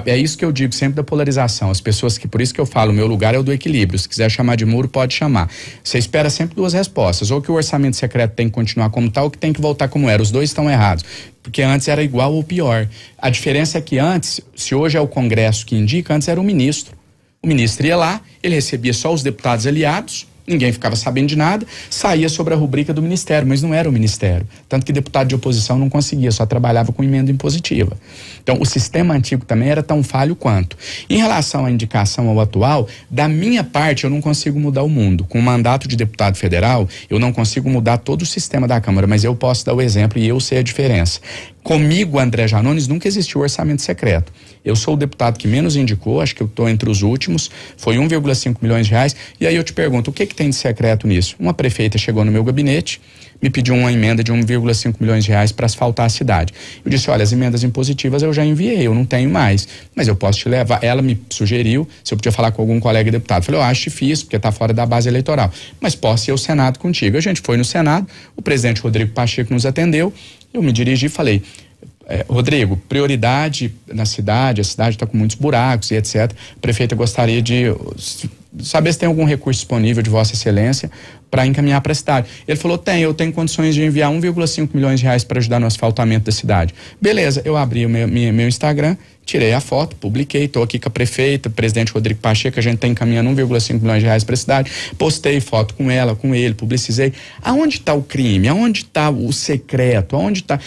é isso que eu digo sempre da polarização, as pessoas por isso que eu falo, o meu lugar é o do equilíbrio, se quiser chamar de muro, pode chamar. Você espera sempre duas respostas, ou que o orçamento secreto tem que continuar como tal, ou que tem que voltar como era, os dois estão errados. Porque antes era igual ou pior. A diferença é que antes, se hoje é o Congresso que indica, antes era o ministro. O ministro ia lá, ele recebia só os deputados aliados, ninguém ficava sabendo de nada, saía sobre a rubrica do ministério, mas não era o ministério. Tanto que deputado de oposição não conseguia, só trabalhava com emenda impositiva. Então, o sistema antigo também era tão falho quanto. Em relação à indicação ao atual, da minha parte, eu não consigo mudar o mundo. Com o mandato de deputado federal, eu não consigo mudar todo o sistema da Câmara, mas eu posso dar o exemplo e eu sei a diferença. Comigo, André Janones, nunca existiu orçamento secreto. Eu sou o deputado que menos indicou, acho que eu estou entre os últimos, foi 1,5 milhões de reais, e aí eu te pergunto, o que tem de secreto nisso? Uma prefeita chegou no meu gabinete, me pediu uma emenda de 1,5 milhões de reais para asfaltar a cidade. Eu disse, olha, as emendas impositivas eu já enviei, eu não tenho mais, mas eu posso te levar. Ela me sugeriu se eu podia falar com algum colega deputado. Falei, eu acho difícil, porque está fora da base eleitoral, mas posso ir ao Senado contigo. A gente foi no Senado, o presidente Rodrigo Pacheco nos atendeu, eu me dirigi e falei, Rodrigo, prioridade na cidade, a cidade está com muitos buracos e etc. A prefeita gostaria de saber se tem algum recurso disponível de Vossa Excelência para encaminhar para a cidade. Ele falou, eu tenho condições de enviar 1,5 milhões de reais para ajudar no asfaltamento da cidade. Beleza, eu abri o meu Instagram, tirei a foto, publiquei, estou aqui com a prefeita, presidente Rodrigo Pacheco, a gente está encaminhando 1,5 milhões de reais para a cidade, postei foto com ela, com ele, publicizei. Aonde está o crime? Aonde está o secreto? Aonde está?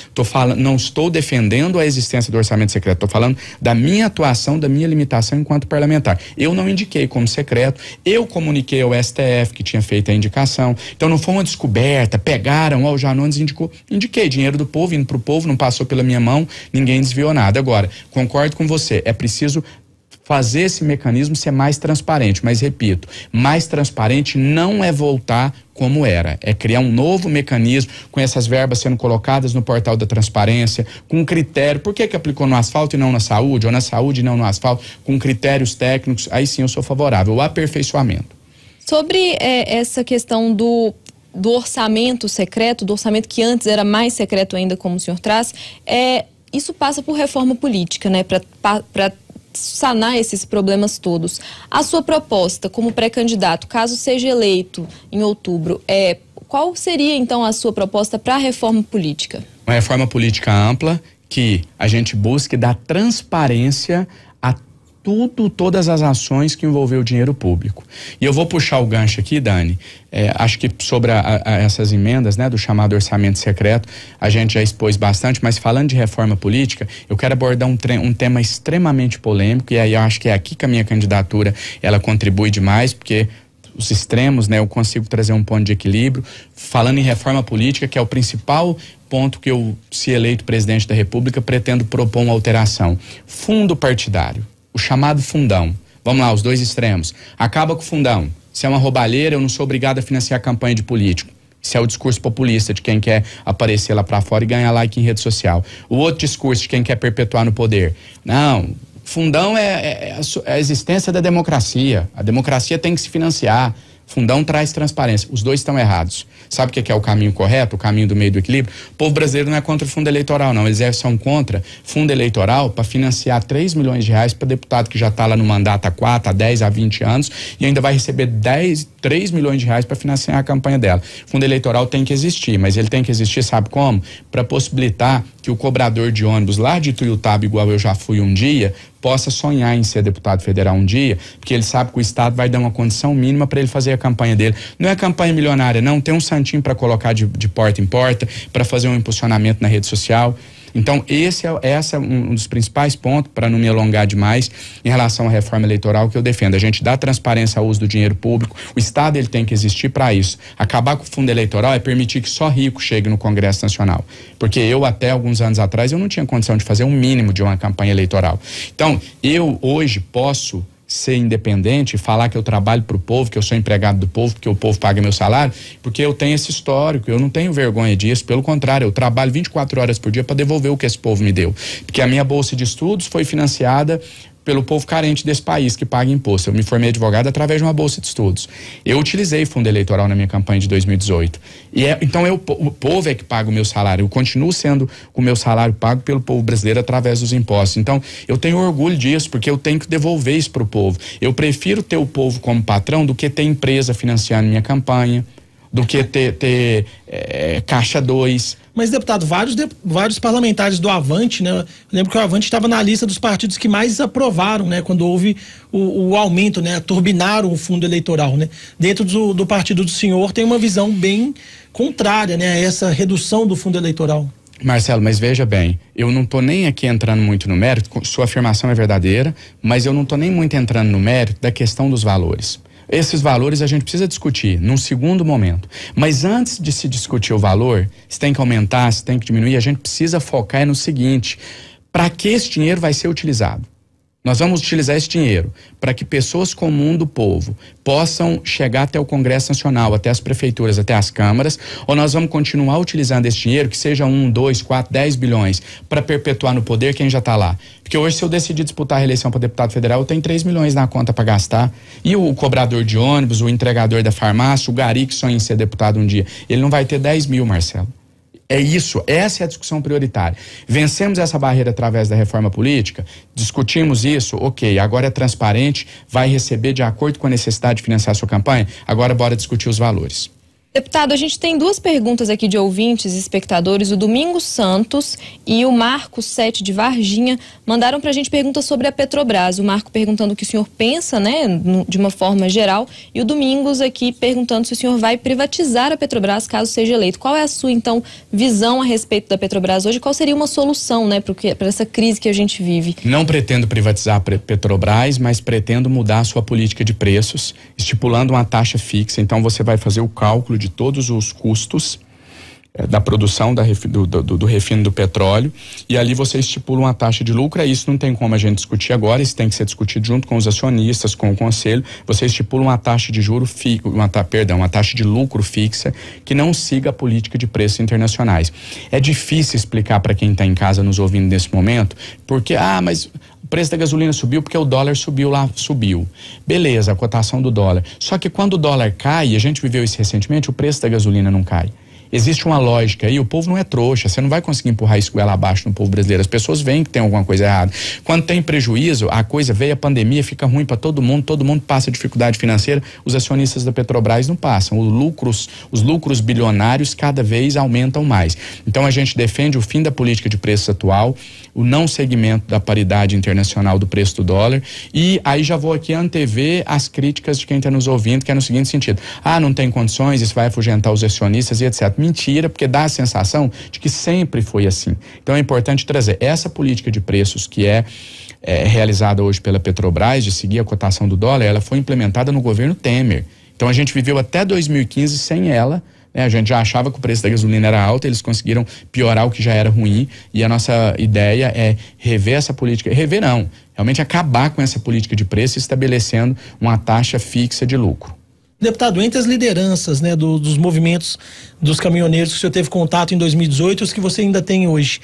Não estou defendendo a existência do orçamento secreto, estou falando da minha atuação, da minha limitação enquanto parlamentar. Eu não indiquei como secreto, eu comuniquei ao STF que tinha feito a indicação, então não foi uma descoberta, pegaram, o Janones indicou, indiquei dinheiro do povo, indo para o povo, não passou pela minha mão, ninguém desviou nada. Agora, concordo com você, é preciso fazer esse mecanismo ser mais transparente, mas repito, mais transparente não é voltar como era, é criar um novo mecanismo com essas verbas sendo colocadas no portal da transparência, com critério, por que aplicou no asfalto e não na saúde, ou na saúde e não no asfalto, com critérios técnicos, aí sim eu sou favorável, o aperfeiçoamento. Sobre essa questão do orçamento secreto, do orçamento que antes era mais secreto ainda, como o senhor traz, isso passa por reforma política, né? Para sanar esses problemas todos. A sua proposta como pré-candidato, caso seja eleito em outubro, qual seria então a sua proposta para a reforma política? Uma reforma política ampla que a gente busque dar transparência a todas as ações que envolveu o dinheiro público. E eu vou puxar o gancho aqui, Dani, acho que sobre essas emendas, né, do chamado orçamento secreto, a gente já expôs bastante, mas falando de reforma política, eu quero abordar um tema extremamente polêmico, e aí eu acho que é aqui que a minha candidatura, ela contribui demais, porque os extremos, né, eu consigo trazer um ponto de equilíbrio, falando em reforma política, que é o principal ponto que eu, se eleito presidente da República, pretendo propor uma alteração. Fundo partidário. O chamado fundão. Vamos lá, os dois extremos. Acaba com o fundão. Se é uma roubalheira, eu não sou obrigado a financiar a campanha de político. Isso é o discurso populista de quem quer aparecer lá pra fora e ganhar like em rede social. O outro discurso de quem quer perpetuar no poder. Não, fundão é a existência da democracia. A democracia tem que se financiar. Fundão traz transparência. Os dois estão errados. Sabe o que é o caminho correto, o caminho do meio do equilíbrio? O povo brasileiro não é contra o fundo eleitoral, não. Eles são contra fundo eleitoral para financiar 3 milhões de reais para deputado que já está lá no mandato há 4, a 10, a 20 anos e ainda vai receber 3 milhões de reais para financiar a campanha dela. Fundo eleitoral tem que existir, mas ele tem que existir, sabe como? Para possibilitar que o cobrador de ônibus lá de Tuiutaba, igual eu já fui um dia, possa sonhar em ser deputado federal um dia, porque ele sabe que o Estado vai dar uma condição mínima para ele fazer a campanha dele. Não é campanha milionária, não. Tem um santinho para colocar de porta em porta, para fazer um impulsionamento na rede social. Então, esse é um dos principais pontos, para não me alongar demais, em relação à reforma eleitoral que eu defendo. A gente dá transparência ao uso do dinheiro público, o Estado ele tem que existir para isso. Acabar com o fundo eleitoral é permitir que só rico chegue no Congresso Nacional. Porque eu, até alguns anos atrás, eu não tinha condição de fazer um mínimo de uma campanha eleitoral. Então, eu hoje posso ser independente, falar que eu trabalho para o povo, que eu sou empregado do povo, porque o povo paga meu salário, porque eu tenho esse histórico, eu não tenho vergonha disso, pelo contrário, eu trabalho 24 horas por dia para devolver o que esse povo me deu, porque a minha bolsa de estudos foi financiada pelo povo carente desse país que paga imposto. Eu me formei advogado através de uma bolsa de estudos. Eu utilizei fundo eleitoral na minha campanha de 2018. Então o povo é que paga o meu salário. Eu continuo sendo o meu salário pago pelo povo brasileiro através dos impostos. Então eu tenho orgulho disso, porque eu tenho que devolver isso para o povo. Eu prefiro ter o povo como patrão do que ter empresa financiando minha campanha, do que ter Caixa 2. Mas, deputado, vários parlamentares do Avante, né? Eu lembro que o Avante estava na lista dos partidos que mais aprovaram, né? Quando houve o aumento, né? Turbinaram o fundo eleitoral, né? Dentro do partido do senhor tem uma visão bem contrária, né? A essa redução do fundo eleitoral. Marcelo, mas veja bem, eu não estou nem aqui entrando muito no mérito, sua afirmação é verdadeira, mas eu não estou nem muito entrando no mérito da questão dos valores. Esses valores a gente precisa discutir num segundo momento. Mas antes de se discutir o valor, se tem que aumentar, se tem que diminuir, a gente precisa focar no seguinte: para que esse dinheiro vai ser utilizado? Nós vamos utilizar esse dinheiro para que pessoas comuns do povo possam chegar até o Congresso Nacional, até as prefeituras, até as câmaras, ou nós vamos continuar utilizando esse dinheiro, que seja 1, 2, 4, 10 bilhões, para perpetuar no poder quem já está lá? Porque hoje, se eu decidir disputar a reeleição para deputado federal, eu tenho 3 milhões na conta para gastar. E o cobrador de ônibus, o entregador da farmácia, o gari que sonha em ser deputado um dia, ele não vai ter 10 mil, Marcelo. É isso, essa é a discussão prioritária. Vencemos essa barreira através da reforma política, discutimos isso, ok, agora é transparente, vai receber de acordo com a necessidade de financiar a sua campanha, agora bora discutir os valores. Deputado, a gente tem duas perguntas aqui de ouvintes e espectadores. O Domingos Santos e o Marco 7 de Varginha mandaram pra gente perguntas sobre a Petrobras. O Marco perguntando o que o senhor pensa, né, de uma forma geral, e o Domingos aqui perguntando se o senhor vai privatizar a Petrobras caso seja eleito. Qual é a sua, então, visão a respeito da Petrobras hoje? Qual seria uma solução, né, para essa crise que a gente vive? Não pretendo privatizar a Petrobras, mas pretendo mudar a sua política de preços, estipulando uma taxa fixa. Então você vai fazer o cálculo de todos os custos da produção do refino do petróleo, e ali você estipula uma taxa de lucro. Isso não tem como a gente discutir agora, isso tem que ser discutido junto com os acionistas, com o conselho. Você estipula uma taxa de juro uma taxa de lucro fixa que não siga a política de preços internacionais. É difícil explicar para quem está em casa nos ouvindo nesse momento, porque mas o preço da gasolina subiu porque o dólar subiu. Beleza, a cotação do dólar. Só que quando o dólar cai, a gente viveu isso recentemente, o preço da gasolina não cai. Existe uma lógica aí, o povo não é trouxa, você não vai conseguir empurrar isso goela abaixo no povo brasileiro. As pessoas veem que tem alguma coisa errada. Quando tem prejuízo, a coisa veio, a pandemia, fica ruim para todo mundo passa dificuldade financeira, os acionistas da Petrobras não passam. Os lucros bilionários cada vez aumentam mais. Então a gente defende o fim da política de preços atual, o não segmento da paridade internacional do preço do dólar, e aí já vou aqui antever as críticas de quem está nos ouvindo, que é no seguinte sentido: não tem condições, isso vai afugentar os acionistas e etc. Mentira, porque dá a sensação de que sempre foi assim. Então é importante trazer essa política de preços que é realizada hoje pela Petrobras, de seguir a cotação do dólar, ela foi implementada no governo Temer. Então a gente viveu até 2015 sem ela, né? A gente já achava que o preço da gasolina era alto, eles conseguiram piorar o que já era ruim, e a nossa ideia é rever essa política, realmente acabar com essa política de preço, estabelecendo uma taxa fixa de lucro. Deputado, entre as lideranças, né, dos movimentos dos caminhoneiros que o senhor teve contato em 2018 e os que você ainda tem hoje,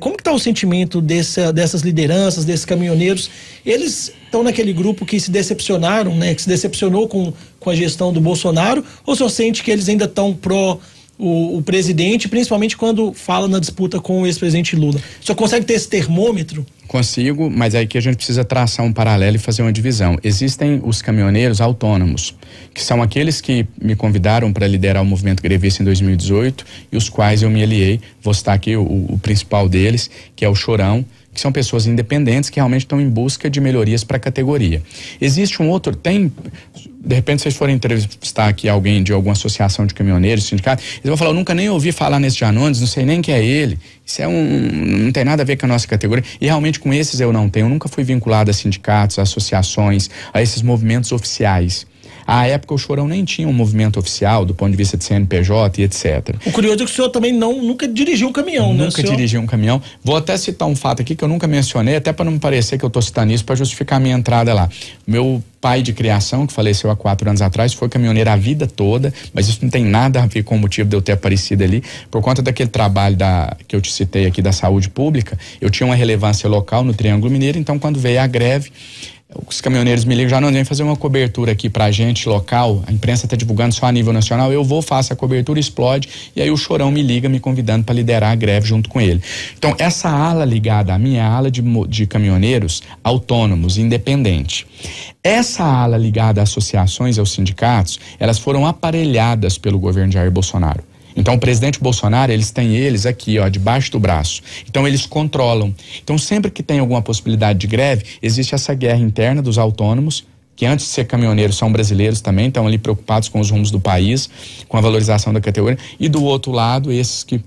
como que está o sentimento dessas lideranças, desses caminhoneiros? Eles estão naquele grupo que se decepcionaram, né, que se decepcionou com a gestão do Bolsonaro, ou o senhor sente que eles ainda estão pró o presidente, principalmente quando fala na disputa com o ex-presidente Lula? O senhor consegue ter esse termômetro? Consigo, mas aí que a gente precisa traçar um paralelo e fazer uma divisão. Existem os caminhoneiros autônomos, que são aqueles que me convidaram para liderar o movimento grevista em 2018 e os quais eu me aliei. Vou citar aqui o principal deles, que é o Chorão, que são pessoas independentes que realmente estão em busca de melhorias para a categoria. Existe um outro, de repente vocês forem entrevistar aqui alguém de alguma associação de caminhoneiros, sindicato, eles vão falar: eu nunca nem ouvi falar nesse Janones, não sei nem quem é ele, isso não tem nada a ver com a nossa categoria, e realmente com esses eu não tenho, eu nunca fui vinculado a sindicatos, a associações, a esses movimentos oficiais. À época o Chorão nem tinha um movimento oficial do ponto de vista de CNPJ e etc. O curioso é que o senhor também nunca dirigiu um caminhão, né? Nunca dirigi um caminhão. Vou até citar um fato aqui que eu nunca mencionei, até para não me parecer que eu estou citando isso para justificar a minha entrada lá. Meu pai de criação, que faleceu há 4 anos atrás, foi caminhoneiro a vida toda, mas isso não tem nada a ver com o motivo de eu ter aparecido ali. Por conta daquele trabalho que eu te citei aqui da saúde pública, eu tinha uma relevância local no Triângulo Mineiro, então quando veio a greve, os caminhoneiros me ligam: já não vem fazer uma cobertura aqui pra gente local, a imprensa está divulgando só a nível nacional, eu faço a cobertura, explode, e aí o Chorão me liga me convidando para liderar a greve junto com ele. Então essa ala ligada à minha ala de caminhoneiros autônomos, independente. Essa ala ligada a associações, aos sindicatos, elas foram aparelhadas pelo governo de Jair Bolsonaro. Então o presidente Bolsonaro, eles aqui, debaixo do braço. Então eles controlam. Então sempre que tem alguma possibilidade de greve, existe essa guerra interna dos autônomos, que antes de ser caminhoneiros são brasileiros também, estão ali preocupados com os rumos do país, com a valorização da categoria. E do outro lado, esses que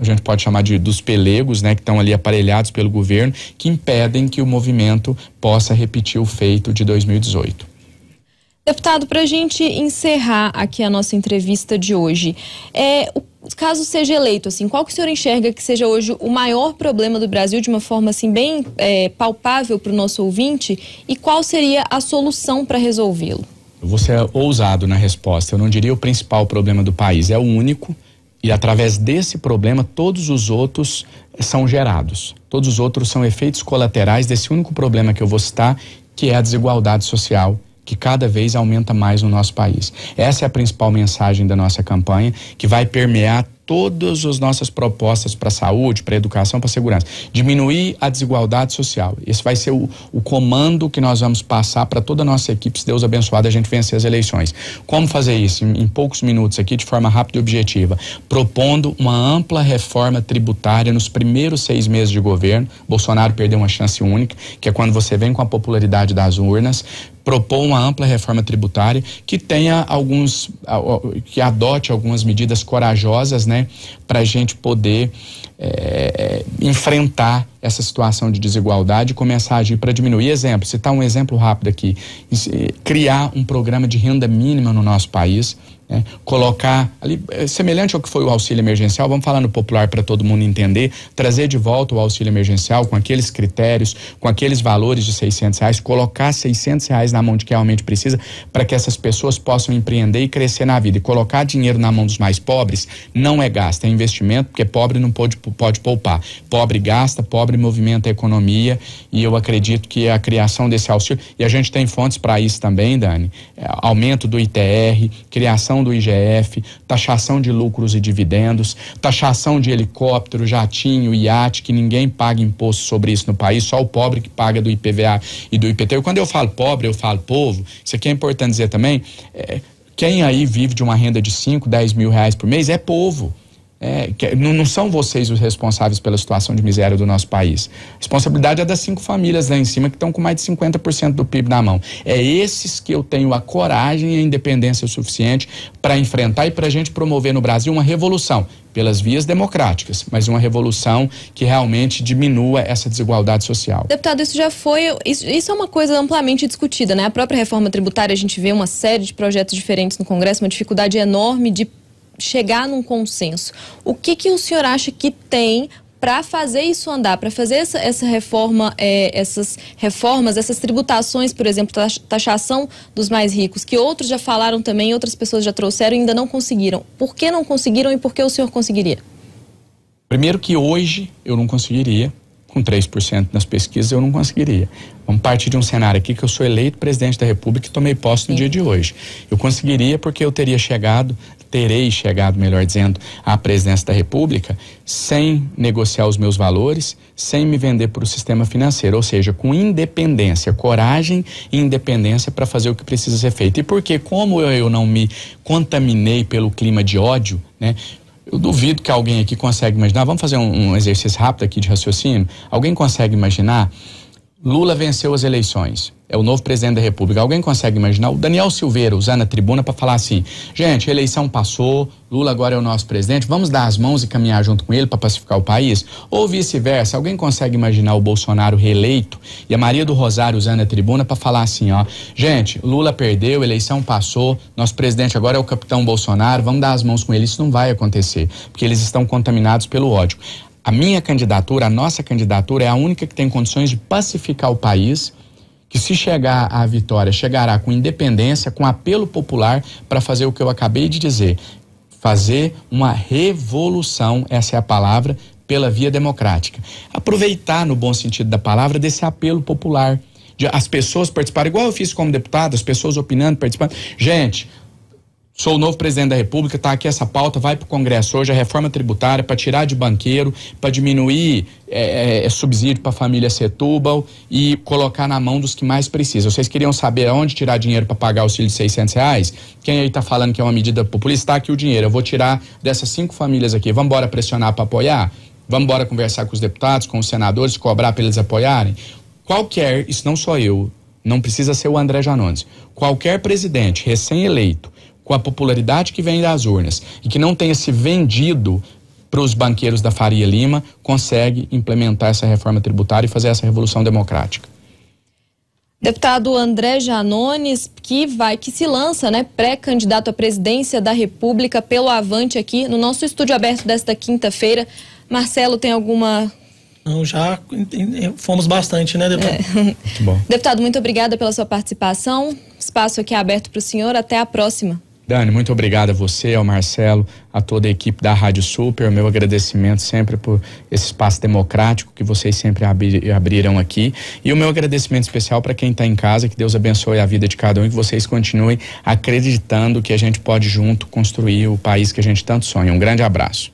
a gente pode chamar dos pelegos, né, que estão ali aparelhados pelo governo, que impedem que o movimento possa repetir o feito de 2018. Deputado, para a gente encerrar aqui a nossa entrevista de hoje, caso seja eleito, assim, qual que o senhor enxerga que seja hoje o maior problema do Brasil, de uma forma assim bem palpável para o nosso ouvinte, e qual seria a solução para resolvê-lo? Eu vou ser ousado na resposta. Eu não diria o principal problema do país, é o único, e através desse problema todos os outros são gerados. Todos os outros são efeitos colaterais desse único problema que eu vou citar, que é a desigualdade social, que cada vez aumenta mais no nosso país. Essa é a principal mensagem da nossa campanha, que vai permear todas as nossas propostas para a saúde, para a educação, para a segurança. Diminuir a desigualdade social. Esse vai ser o comando que nós vamos passar para toda a nossa equipe, se Deus abençoar, a gente vencer as eleições. Como fazer isso? Em poucos minutos aqui, de forma rápida e objetiva. Propondo uma ampla reforma tributária nos primeiros 6 meses de governo. Bolsonaro perdeu uma chance única, que é quando você vem com a popularidade das urnas, propor uma ampla reforma tributária que tenha que adote algumas medidas corajosas, né, para a gente poder enfrentar essa situação de desigualdade e começar a agir para diminuir. Exemplo, citar um exemplo rápido aqui, criar um programa de renda mínima no nosso país, né? Colocar ali, semelhante ao que foi o auxílio emergencial, vamos falar no popular para todo mundo entender, trazer de volta o auxílio emergencial com aqueles critérios, com aqueles valores de R$600, colocar R$600 na mão de quem realmente precisa, para que essas pessoas possam empreender e crescer na vida. E colocar dinheiro na mão dos mais pobres não é gasto, é investimento, porque pobre não pode poupar. Pobre gasta, pobre pobre movimenta a economia, e eu acredito que a criação desse auxílio, e a gente tem fontes para isso também, Dani, aumento do ITR, criação do IGF, taxação de lucros e dividendos, taxação de helicóptero, jatinho, iate, que ninguém paga imposto sobre isso no país, só o pobre que paga do IPVA e do IPT. E quando eu falo pobre, eu falo povo. Isso aqui é importante dizer também, quem aí vive de uma renda de 5, 10 mil reais por mês é povo. Não são vocês os responsáveis pela situação de miséria do nosso país. A responsabilidade é das 5 famílias lá em cima que estão com mais de 50% do PIB na mão. É esses que eu tenho a coragem e a independência suficiente para enfrentar e para a gente promover no Brasil uma revolução pelas vias democráticas, mas uma revolução que realmente diminua essa desigualdade social. Deputado, isso é uma coisa amplamente discutida, né? A própria reforma tributária, a gente vê uma série de projetos diferentes no Congresso, uma dificuldade enorme de chegar num consenso. O que o senhor acha que tem para fazer isso andar, para fazer essa reforma, essas reformas, essas tributações, por exemplo, taxação dos mais ricos, que outros já falaram também, outras pessoas já trouxeram e ainda não conseguiram. Por que não conseguiram e por que o senhor conseguiria? Primeiro que hoje eu não conseguiria, com 3% nas pesquisas eu não conseguiria. Vamos partir de um cenário aqui que eu sou eleito presidente da República e tomei posse no dia de hoje. Eu conseguiria porque eu terei chegado, melhor dizendo, à presidência da República sem negociar os meus valores, sem me vender para o sistema financeiro, ou seja, com independência, coragem e independência para fazer o que precisa ser feito. E porque como eu não me contaminei pelo clima de ódio, né? Eu duvido que alguém aqui consegue imaginar, vamos fazer um exercício rápido aqui de raciocínio, alguém consegue imaginar, Lula venceu as eleições, é o novo presidente da República, alguém consegue imaginar o Daniel Silveira usando a tribuna para falar assim, gente, a eleição passou, Lula agora é o nosso presidente, vamos dar as mãos e caminhar junto com ele para pacificar o país? Ou vice-versa, alguém consegue imaginar o Bolsonaro reeleito e a Maria do Rosário usando a tribuna para falar assim, ó, gente, Lula perdeu, a eleição passou, nosso presidente agora é o capitão Bolsonaro, vamos dar as mãos com ele? Isso não vai acontecer, porque eles estão contaminados pelo ódio. A minha candidatura, a nossa candidatura é a única que tem condições de pacificar o país, que se chegar à vitória, chegará com independência, com apelo popular para fazer o que eu acabei de dizer, fazer uma revolução, essa é a palavra, pela via democrática. Aproveitar, no bom sentido da palavra, desse apelo popular, de as pessoas participarem, igual eu fiz como deputado, as pessoas opinando, participando. Gente, sou o novo presidente da República, tá aqui essa pauta, vai para o Congresso hoje, a reforma tributária para tirar de banqueiro, para diminuir subsídio para a família Setúbal e colocar na mão dos que mais precisam. Vocês queriam saber aonde tirar dinheiro para pagar o auxílio de R$600? Quem aí tá falando que é uma medida populista, tá aqui o dinheiro, eu vou tirar dessas 5 famílias aqui, vamos embora pressionar para apoiar? Vamos embora conversar com os deputados, com os senadores, cobrar para eles apoiarem? Qualquer, isso não sou eu, não precisa ser o André Janones, qualquer presidente recém-eleito, com a popularidade que vem das urnas e que não tenha se vendido para os banqueiros da Faria Lima, consegue implementar essa reforma tributária e fazer essa revolução democrática. Deputado André Janones, que se lança, né, pré-candidato à presidência da República pelo Avante aqui no nosso estúdio aberto desta quinta-feira. Marcelo, tem alguma... Não, já fomos bastante, né, deputado? Muito bom. Deputado, muito obrigada pela sua participação. Espaço aqui é aberto para o senhor. Até a próxima. Dani, muito obrigado a você, ao Marcelo, a toda a equipe da Rádio Super. Meu agradecimento sempre por esse espaço democrático que vocês sempre abriram aqui. E o meu agradecimento especial para quem está em casa, que Deus abençoe a vida de cada um e que vocês continuem acreditando que a gente pode junto construir o país que a gente tanto sonha. Um grande abraço.